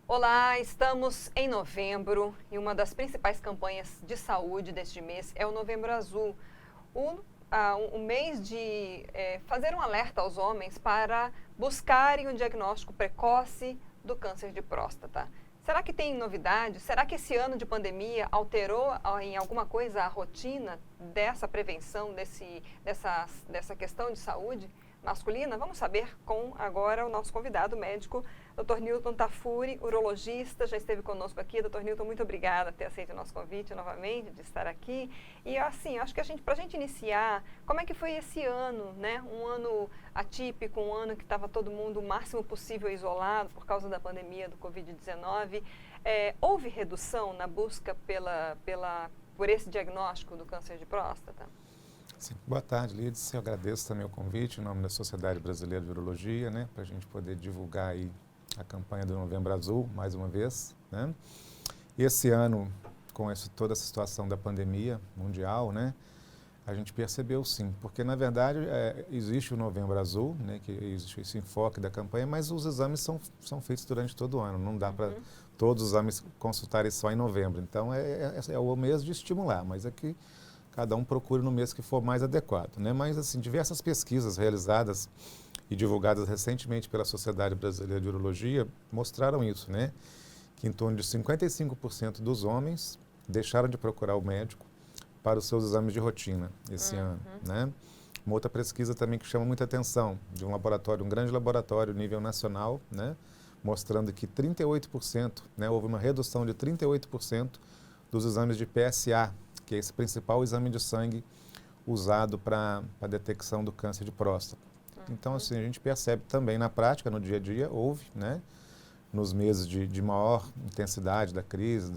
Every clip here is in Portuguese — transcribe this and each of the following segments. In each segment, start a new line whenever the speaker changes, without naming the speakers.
Olá, estamos em novembro e uma das principais campanhas de saúde deste mês é o Novembro Azul, o mês de fazer um alerta aos homens para buscarem o diagnóstico precoce do câncer de próstata. Será que tem novidade? Será que esse ano de pandemia alterou em alguma coisa a rotina dessa prevenção, dessa questão de saúde masculina? Vamos saber com agora o nosso convidado médico, Dr. Newton Tafuri, urologista, já esteve conosco aqui. Dr. Newton, muito obrigada por ter aceito o nosso convite novamente, de estar aqui. E assim, acho que para a gente iniciar, como é que foi esse ano, né? Um ano atípico, um ano que estava todo mundo o máximo possível isolado por causa da pandemia do Covid-19. Houve redução na busca por esse diagnóstico do câncer de próstata?
Sim. Boa tarde, Lidice. Eu agradeço também o convite em nome da Sociedade Brasileira de Urologia, né, para a gente poder divulgar aí a campanha do Novembro Azul, mais uma vez, né. E esse ano, com toda essa situação da pandemia mundial, né, a gente percebeu sim, porque na verdade existe o Novembro Azul, né, que existe esse enfoque da campanha, mas os exames são feitos durante todo o ano, não dá para todos os exames consultarem só em novembro. Então é o mês de estimular, mas aqui cada um procure no mês que for mais adequado, né? Mas, assim, diversas pesquisas realizadas e divulgadas recentemente pela Sociedade Brasileira de Urologia mostraram isso, né? Que em torno de 55% dos homens deixaram de procurar o médico para os seus exames de rotina esse ano, né? Uma outra pesquisa também que chama muita atenção, de um laboratório, um grande laboratório nível nacional, né? Mostrando que 38%, né? Houve uma redução de 38% dos exames de PSA, que é esse principal exame de sangue usado para a detecção do câncer de próstata. Então, assim, a gente percebe também na prática, no dia a dia, houve, né, nos meses de maior intensidade da crise,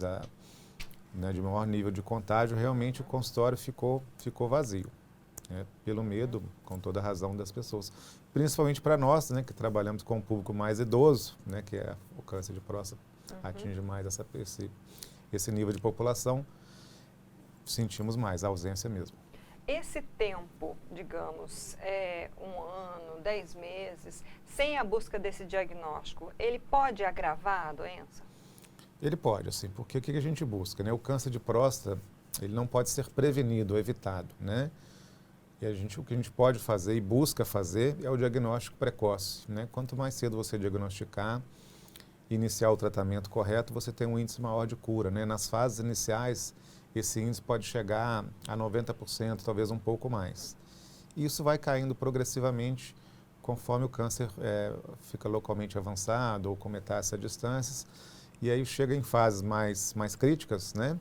né, de maior nível de contágio, realmente o consultório ficou vazio, né, pelo medo, com toda a razão das pessoas. Principalmente para nós, né, que trabalhamos com um público mais idoso, né, que é o câncer de próstata, atinge mais esse nível de população. Sentimos mais, a ausência mesmo.
Esse tempo, digamos, 1 ano, 10 meses, sem a busca desse diagnóstico, ele pode agravar a doença?
Ele pode, assim, porque o que a gente busca, né? O câncer de próstata, ele não pode ser prevenido ou evitado, né? E o que a gente pode fazer e busca fazer é o diagnóstico precoce, né? Quanto mais cedo você diagnosticar, iniciar o tratamento correto, você tem um índice maior de cura, né? Nas fases iniciais, esse índice pode chegar a 90%, talvez um pouco mais. E isso vai caindo progressivamente conforme o câncer fica localmente avançado ou com metástase a distâncias. E aí chega em fases mais críticas, né?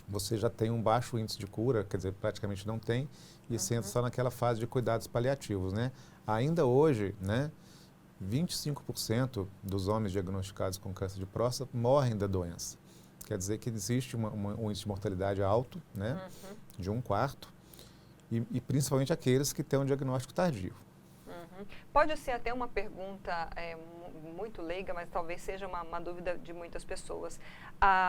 Você já tem um baixo índice de cura, quer dizer, praticamente não tem, e você entra só naquela fase de cuidados paliativos, né? Ainda hoje, né, 25% dos homens diagnosticados com câncer de próstata morrem da doença. Quer dizer que existe um índice de mortalidade alto, né, de 1/4, e principalmente aqueles que têm um diagnóstico tardio.
Pode ser até uma pergunta muito leiga, mas talvez seja uma dúvida de muitas pessoas.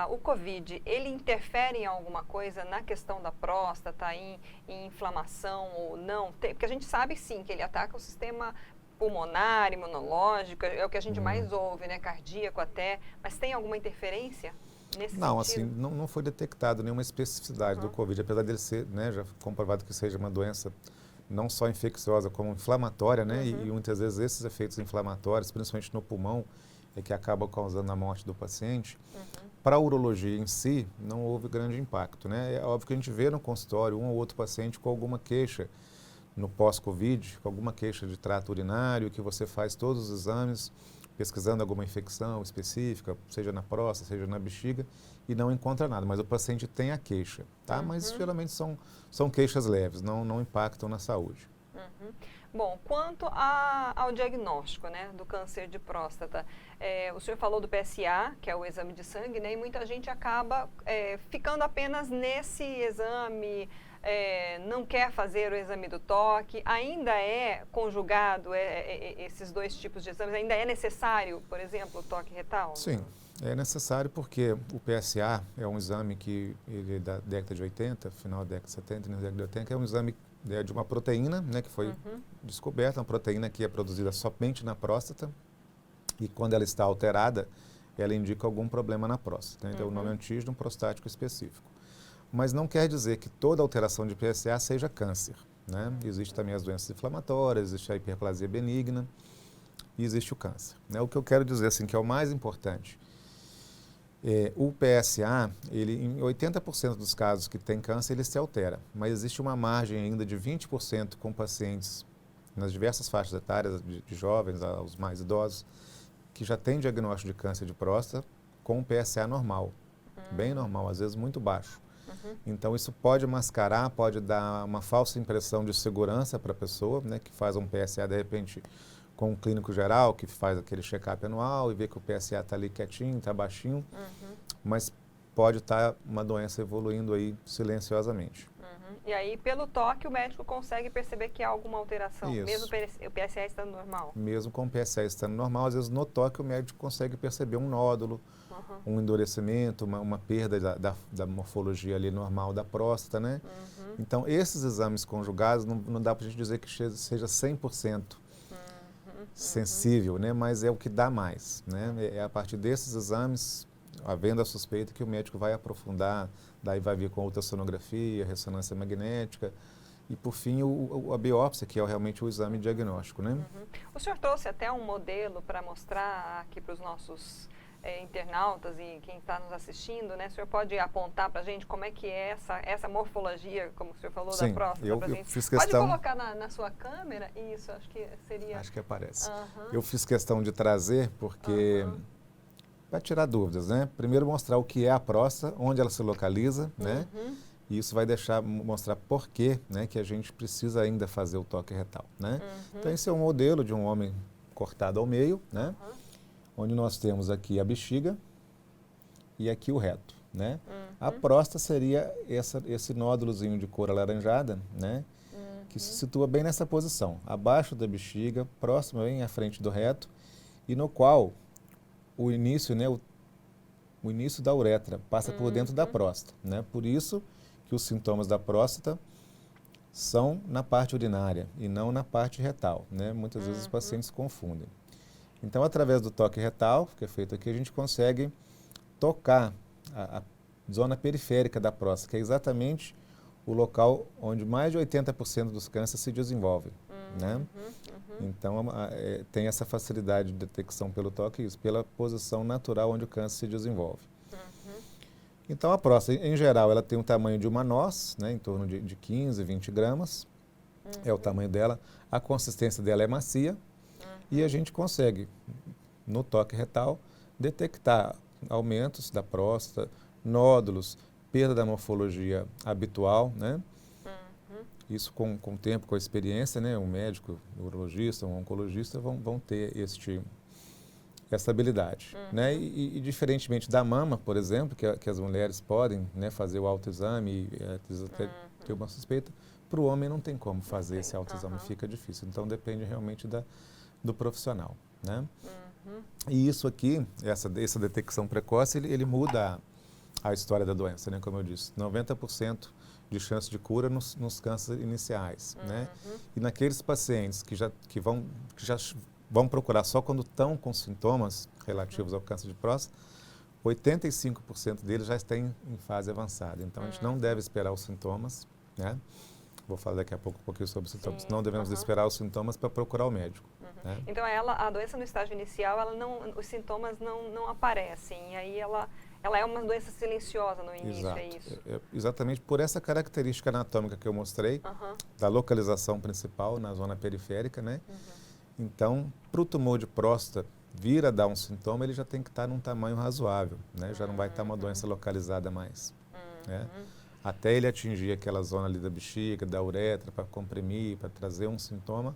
O COVID, ele interfere em alguma coisa na questão da próstata, em inflamação ou não? Porque a gente sabe sim que ele ataca o sistema pulmonar, imunológico, é o que a gente mais ouve, né, cardíaco até, mas tem alguma interferência nesse
Não,
sentido?
assim, não foi detectado nenhuma especificidade do COVID, apesar dele ser, né, já comprovado que seja uma doença não só infecciosa como inflamatória, né, e muitas vezes esses efeitos inflamatórios, principalmente no pulmão, é que acabam causando a morte do paciente. Para a urologia em si, não houve grande impacto, né. É óbvio que a gente vê no consultório um ou outro paciente com alguma queixa no pós-Covid, com alguma queixa de trato urinário, que você faz todos os exames, pesquisando alguma infecção específica, seja na próstata, seja na bexiga, e não encontra nada, mas o paciente tem a queixa, tá? Mas geralmente são queixas leves, não impactam na saúde.
Bom, quanto ao diagnóstico, né, do câncer de próstata, o senhor falou do PSA, que é o exame de sangue, né, e muita gente acaba ficando apenas nesse exame, não quer fazer o exame do toque. Ainda é conjugado esses dois tipos de exames? Ainda é necessário, por exemplo, o toque retal?
Sim, é necessário porque o PSA é um exame que ele é da década de 80, final da década de 70, início da década de 80, que é um exame de uma proteína, né, que foi descoberta, uma proteína que é produzida somente na próstata, e quando ela está alterada, ela indica algum problema na próstata, né? Então, o nome é antígeno prostático específico. Mas não quer dizer que toda alteração de PSA seja câncer, né? Existem também as doenças inflamatórias, existe a hiperplasia benigna e existe o câncer, né? O que eu quero dizer, assim, que é o mais importante, o PSA, ele, em 80% dos casos que tem câncer, ele se altera, mas existe uma margem ainda de 20% com pacientes nas diversas faixas etárias, de jovens aos mais idosos, que já tem diagnóstico de câncer de próstata com um PSA normal, bem normal, às vezes muito baixo. Então, isso pode mascarar, pode dar uma falsa impressão de segurança para a pessoa, né, que faz um PSA, de repente, com um clínico geral, que faz aquele check-up anual e vê que o PSA está ali quietinho, está baixinho, mas pode estar uma doença evoluindo aí silenciosamente.
E aí, pelo toque, o médico consegue perceber que há alguma alteração,
Isso.
mesmo o PSA estando normal?
Mesmo com o PSA estando normal, às vezes no toque o médico consegue perceber um nódulo, um endurecimento, uma perda da morfologia ali normal da próstata, né? Então, esses exames conjugados, não dá para a gente dizer que seja 100% sensível, né? Mas é o que dá mais, né? É a partir desses exames, havendo a suspeita, que o médico vai aprofundar, daí vai vir com ultrassonografia, ressonância magnética e, por fim, a biópsia, que é realmente o exame diagnóstico, né?
O senhor trouxe até um modelo para mostrar aqui para os nossos internautas e quem está nos assistindo, né? O senhor pode apontar para a gente como é que é essa morfologia, como o senhor falou,
Sim,
da próstata
eu
para a gente?
fiz questão...
Pode colocar na sua câmera? Isso, acho que seria...
Acho que aparece. Eu fiz questão de trazer porque... para tirar dúvidas, né? Primeiro mostrar o que é a próstata, onde ela se localiza, né? E isso vai mostrar por que, né, que a gente precisa ainda fazer o toque retal, né? Então, esse é um modelo de um homem cortado ao meio, né? Onde nós temos aqui a bexiga e aqui o reto, né? A próstata seria esse nódulozinho de cor alaranjada, né? Que se situa bem nessa posição, abaixo da bexiga, próximo bem à frente do reto, e no qual o início, né, o início da uretra passa por dentro da próstata, né? Por isso que os sintomas da próstata são na parte urinária e não na parte retal, né? Muitas vezes os pacientes confundem. Então, através do toque retal, que é feito aqui, a gente consegue tocar a zona periférica da próstata, que é exatamente o local onde mais de 80% dos cânceres se desenvolvem, né? Então, tem essa facilidade de detecção pelo toque, isso, pela posição natural onde o câncer se desenvolve. Então, a próstata, em geral, ela tem o tamanho de uma noz, né, em torno de 15, 20 gramas, é o tamanho dela. A consistência dela é macia e a gente consegue, no toque retal, detectar aumentos da próstata, nódulos, perda da morfologia habitual, né? Isso com o tempo, com a experiência, né? Um médico, um urologista, um oncologista vão ter essa habilidade, né? E diferentemente da mama, por exemplo, que as mulheres podem, né, fazer o autoexame e até ter uma suspeita, para o homem não tem como fazer esse autoexame, fica difícil. Então depende realmente do profissional, né? E isso aqui, essa detecção precoce, ele muda a história da doença, né? Como eu disse, 90% de chance de cura nos cânceres iniciais, né? E naqueles pacientes que já vão procurar só quando estão com sintomas relativos ao câncer de próstata, 85% deles já estão em fase avançada. Então, a gente não deve esperar os sintomas, né? Vou falar daqui a pouco um pouquinho sobre os sintomas.
Sim,
Não devemos esperar os sintomas para procurar o médico. Né?
Então, a doença no estágio inicial, os sintomas não aparecem, e aí ela é uma doença silenciosa no início,
Exato.
é isso?
Exatamente por essa característica anatômica que eu mostrei, da localização principal na zona periférica, né? Então, para o tumor de próstata vir a dar um sintoma, ele já tem que estar num tamanho razoável, né? Já não vai estar uma doença localizada mais, né? Até ele atingir aquela zona ali da bexiga, da uretra, para comprimir, para trazer um sintoma,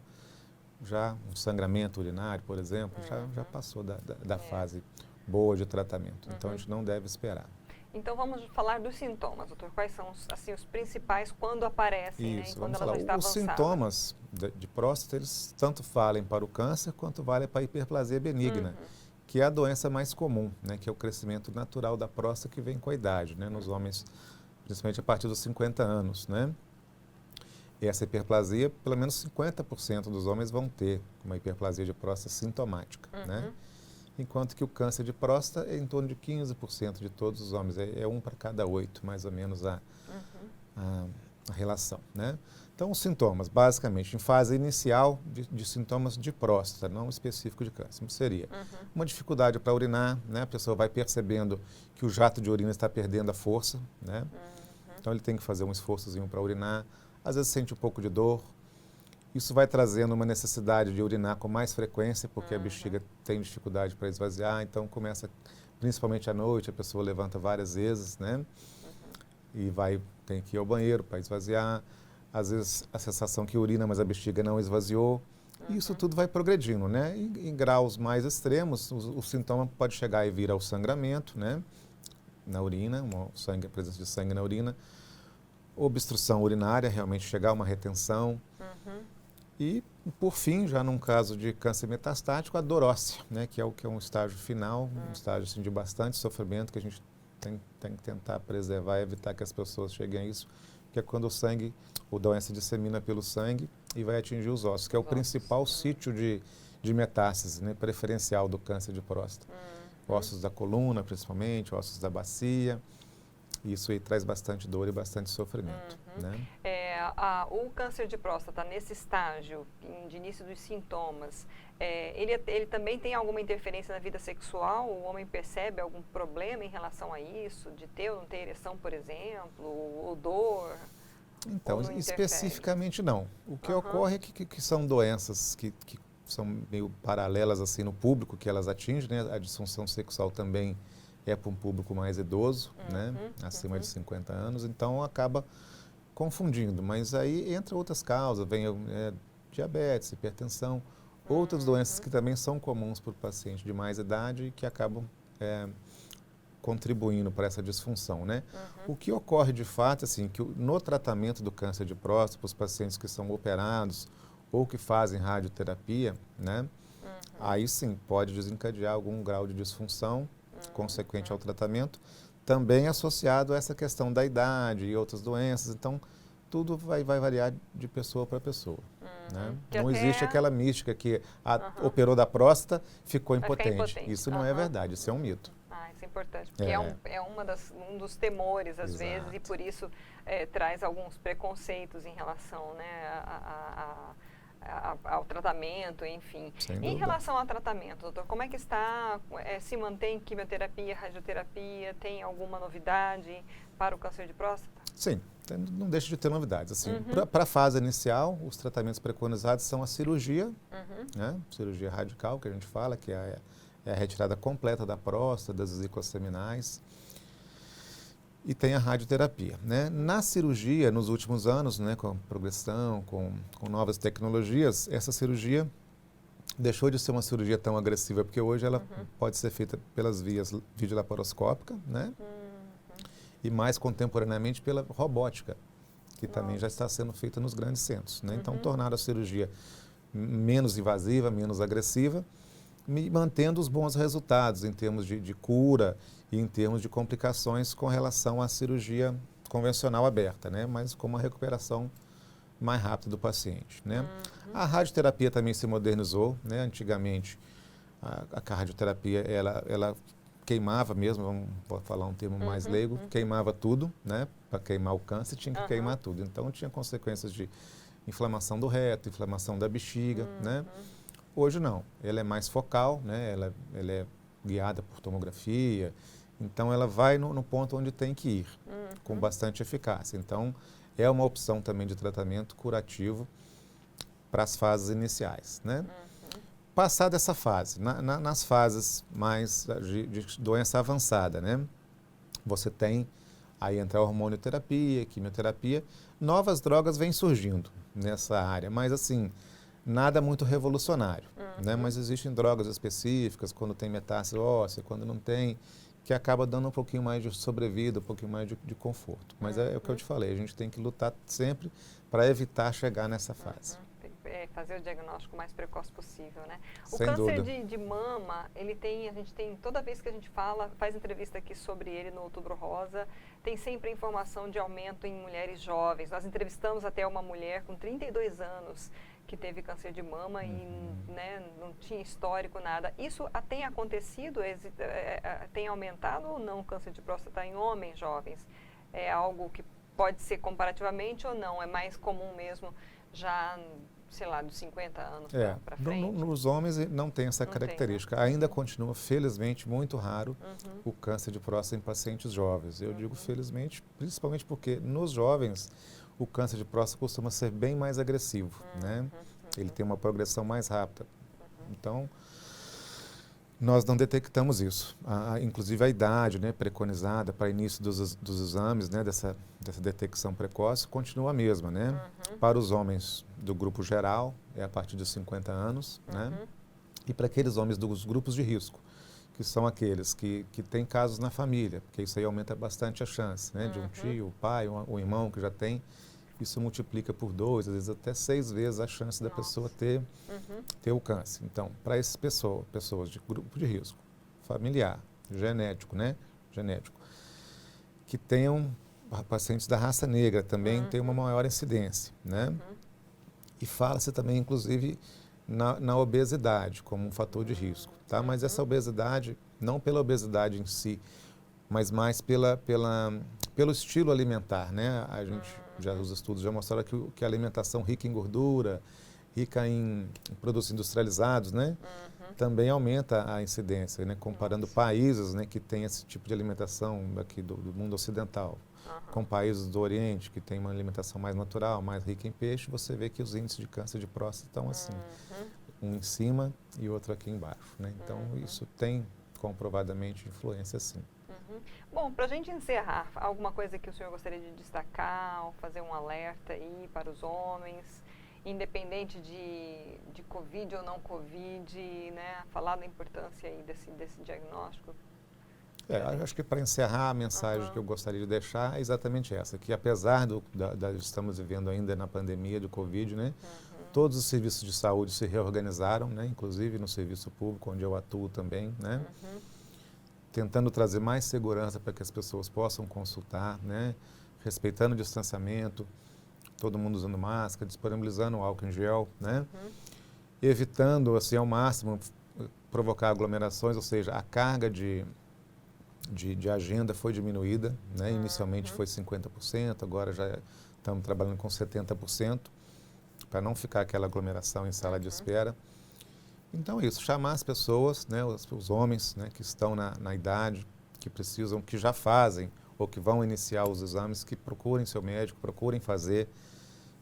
já um sangramento urinário, por exemplo, já passou da fase boa de tratamento. Então, a gente não deve esperar.
Então, vamos falar dos sintomas, doutor. Quais são os principais quando aparecem,
Isso,
né, quando
vamos
ela
falar.
já está
Os
avançada?
sintomas de próstata, eles tanto valem para o câncer quanto valem para a hiperplasia benigna, que é a doença mais comum, né, que é o crescimento natural da próstata que vem com a idade, né, nos homens, principalmente a partir dos 50 anos, né? E essa hiperplasia, pelo menos 50% dos homens vão ter uma hiperplasia de próstata sintomática, né? enquanto que o câncer de próstata é em torno de 15% de todos os homens, é 1 para cada 8, mais ou menos a relação, né? Então, os sintomas, basicamente, em fase inicial de sintomas de próstata, não específico de câncer, seria uma dificuldade para urinar, né? A pessoa vai percebendo que o jato de urina está perdendo a força, né? Então, ele tem que fazer um esforçozinho para urinar, às vezes sente um pouco de dor. Isso vai trazendo uma necessidade de urinar com mais frequência, porque a bexiga tem dificuldade para esvaziar, então começa, principalmente à noite, a pessoa levanta várias vezes, né? E tem que ir ao banheiro para esvaziar. Às vezes a sensação que urina, mas a bexiga não esvaziou. E isso tudo vai progredindo, né? Em graus mais extremos, o sintoma pode chegar e vir ao sangramento, né? Na urina, a presença de sangue na urina. Obstrução urinária, realmente chegar a uma retenção. E, por fim, já num caso de câncer metastático, a dorócia, né? Que é um estágio final, um estágio assim, de bastante sofrimento, que a gente tem que tentar preservar e evitar que as pessoas cheguem a isso, que é quando o sangue, a doença dissemina pelo sangue e vai atingir os ossos, que é o principal sítio de metástase, né? Preferencial do câncer de próstata. Ossos da coluna, principalmente, ossos da bacia. Isso aí traz bastante dor e bastante sofrimento, né?
O câncer de próstata, nesse estágio de início dos sintomas, ele também tem alguma interferência na vida sexual? O homem percebe algum problema em relação a isso? De ter ou não ter ereção, por exemplo? Ou dor?
Então, especificamente não. O que ocorre é que são doenças que são meio paralelas assim no público que elas atingem, né? A disfunção sexual também é para um público mais idoso, né? Acima de 50 anos, então acaba confundindo. Mas aí entra outras causas, vem diabetes, hipertensão, outras doenças que também são comuns para o paciente de mais idade e que acabam contribuindo para essa disfunção, né? O que ocorre de fato, assim, que no tratamento do câncer de próstata, para os pacientes que são operados ou que fazem radioterapia, né? Aí sim, pode desencadear algum grau de disfunção consequente ao tratamento, também associado a essa questão da idade e outras doenças. Então, tudo vai variar de pessoa para pessoa. Né? Não existe aquela mística que operou da próstata, ficou impotente. Isso não é verdade, isso é um mito.
Isso é importante, porque um dos temores, às vezes, e por isso traz alguns preconceitos em relação, né, ao tratamento, enfim. Em relação ao tratamento, doutor, como é que está? Se mantém quimioterapia, radioterapia? Tem alguma novidade para o câncer de próstata?
Sim, não deixa de ter novidades. Assim, para a fase inicial, os tratamentos preconizados são a cirurgia, né? Cirurgia radical, que a gente fala, que é a retirada completa da próstata, das vesículas seminais. E tem a radioterapia, né? Na cirurgia, nos últimos anos, né, com a progressão, com novas tecnologias, essa cirurgia deixou de ser uma cirurgia tão agressiva, porque hoje ela pode ser feita pelas vias videolaparoscópica, né? E mais contemporaneamente pela robótica, que também já está sendo feita nos grandes centros, né? Então, tornaram a cirurgia menos invasiva, menos agressiva, mantendo os bons resultados em termos de cura e em termos de complicações com relação à cirurgia convencional aberta, né? Mas com uma recuperação mais rápida do paciente, né? A radioterapia também se modernizou, né? Antigamente, a radioterapia, ela queimava mesmo, vou falar um termo mais leigo, queimava tudo, né? Para queimar o câncer tinha que queimar tudo. Então, tinha consequências de inflamação do reto, inflamação da bexiga, né? Hoje não, ela é mais focal, né? Ela é guiada por tomografia, então ela vai no ponto onde tem que ir, com bastante eficácia. Então, é uma opção também de tratamento curativo para as fases iniciais, né? Passada essa fase, nas fases mais de doença avançada, né? Você tem, aí entra a hormonioterapia, quimioterapia, novas drogas vêm surgindo nessa área, mas assim, nada muito revolucionário, né? Mas existem drogas específicas, quando tem metástase óssea, quando não tem, que acaba dando um pouquinho mais de sobrevida, um pouquinho mais de conforto. Mas é o que eu te falei, a gente tem que lutar sempre para evitar chegar nessa fase.
Fazer o diagnóstico o mais precoce possível, né? O
Sem
câncer
dúvida.
de mama, a gente tem, toda vez que a gente faz entrevista aqui sobre ele no Outubro Rosa, tem sempre informação de aumento em mulheres jovens. Nós entrevistamos até uma mulher com 32 anos que teve câncer de mama e, né, não tinha histórico, nada. Isso tem acontecido? Tem aumentado ou não o câncer de próstata em homens jovens? É algo que pode ser comparativamente ou não? É mais comum mesmo já, sei lá, dos 50 anos para frente?
Nos homens não tem essa característica.
Tem, né?
Ainda continua, felizmente, muito raro o câncer de próstata em pacientes jovens. Eu digo felizmente, principalmente porque nos jovens o câncer de próstata costuma ser bem mais agressivo, né? Ele tem uma progressão mais rápida. Então, nós não detectamos isso. Inclusive a idade, né, preconizada para início dos exames, né, dessa detecção precoce continua a mesma, né? Para os homens do grupo geral, é a partir dos 50 anos, né? E para aqueles homens dos grupos de risco, que são aqueles que têm casos na família, porque isso aí aumenta bastante a chance, né? De um tio, o pai, um irmão que já tem, isso multiplica por 2, às vezes até 6 vezes a chance da pessoa ter o câncer. Então, para essas pessoas de grupo de risco, familiar, genético, né? Genético, que tenham pacientes da raça negra também tem uma maior incidência, né? E fala-se também, inclusive, na obesidade como um fator de risco, tá? Mas essa obesidade, não pela obesidade em si, mas mais pelo estilo alimentar, né? Os estudos já mostraram que a alimentação rica em gordura, rica em produtos industrializados, né? Também aumenta a incidência, né? Comparando países, né, que têm esse tipo de alimentação aqui do mundo ocidental, com países do Oriente, que têm uma alimentação mais natural, mais rica em peixe, você vê que os índices de câncer de próstata estão assim, um em cima e outro aqui embaixo, né? Então, isso tem comprovadamente influência, sim.
Bom, para a gente encerrar, alguma coisa que o senhor gostaria de destacar, ou fazer um alerta aí para os homens, independente de Covid ou não Covid, né? Falar da importância aí desse diagnóstico.
Acho que para encerrar a mensagem que eu gostaria de deixar é exatamente essa, que apesar estamos vivendo ainda na pandemia do Covid, né? Todos os serviços de saúde se reorganizaram, né? Inclusive no serviço público, onde eu atuo também, né? Tentando trazer mais segurança para que as pessoas possam consultar, né? Respeitando o distanciamento, todo mundo usando máscara, disponibilizando álcool em gel, né? Evitando, assim, ao máximo, provocar aglomerações, ou seja, a carga de agenda foi diminuída, né? Inicialmente foi 50%, agora já estamos trabalhando com 70%, para não ficar aquela aglomeração em sala de espera. Então é isso, chamar as pessoas, né, os homens, né, que estão na idade, que precisam, que já fazem ou que vão iniciar os exames, que procurem seu médico, procurem fazer.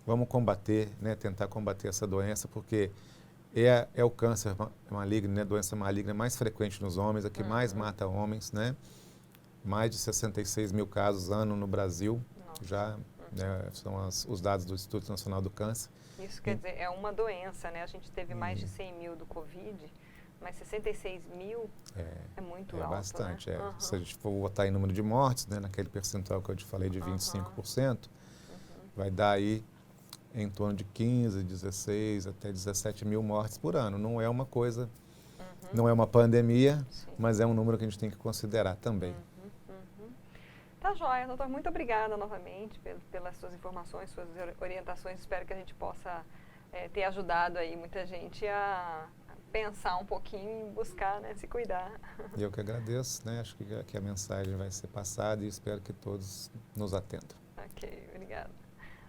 Vamos combater, né, tentar combater essa doença, porque é o câncer maligno, né, doença maligna mais frequente nos homens, a que mais mata homens, né? Mais de 66 mil casos ano no Brasil, já né, são os dados do Instituto Nacional do Câncer.
Isso quer dizer, é uma doença, né? A gente teve mais de 100 mil do Covid, mas 66 mil é muito alto,
bastante,
né?
Se a gente for botar em número de mortes, né, naquele percentual que eu te falei de 25%, vai dar aí em torno de 15, 16, até 17 mil mortes por ano. Não é uma coisa, não é uma pandemia, mas é um número que a gente tem que considerar também.
Tá joia, doutor. Muito obrigada novamente pelas suas informações, suas orientações. Espero que a gente possa ter ajudado aí muita gente a pensar um pouquinho e buscar, né, se cuidar.
Eu que agradeço, né? Acho que a mensagem vai ser passada e espero que todos nos atendam.
Ok, obrigada.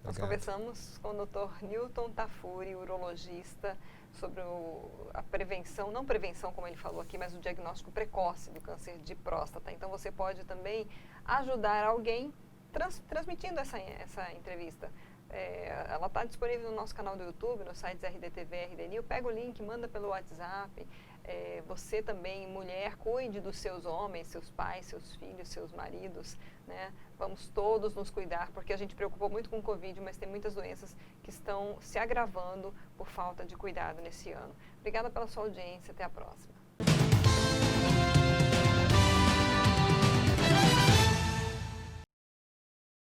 Nós conversamos com o Dr. Newton Tafuri, urologista, sobre a prevenção, não prevenção como ele falou aqui, mas o diagnóstico precoce do câncer de próstata. Então você pode também ajudar alguém transmitindo essa entrevista. Ela está disponível no nosso canal do YouTube, no site RDTV, RDNil. Pega o link, manda pelo WhatsApp. Você também, mulher, cuide dos seus homens, seus pais, seus filhos, seus maridos, né? Vamos todos nos cuidar, porque a gente preocupou muito com o Covid, mas tem muitas doenças que estão se agravando por falta de cuidado nesse ano. Obrigada pela sua audiência, até a próxima.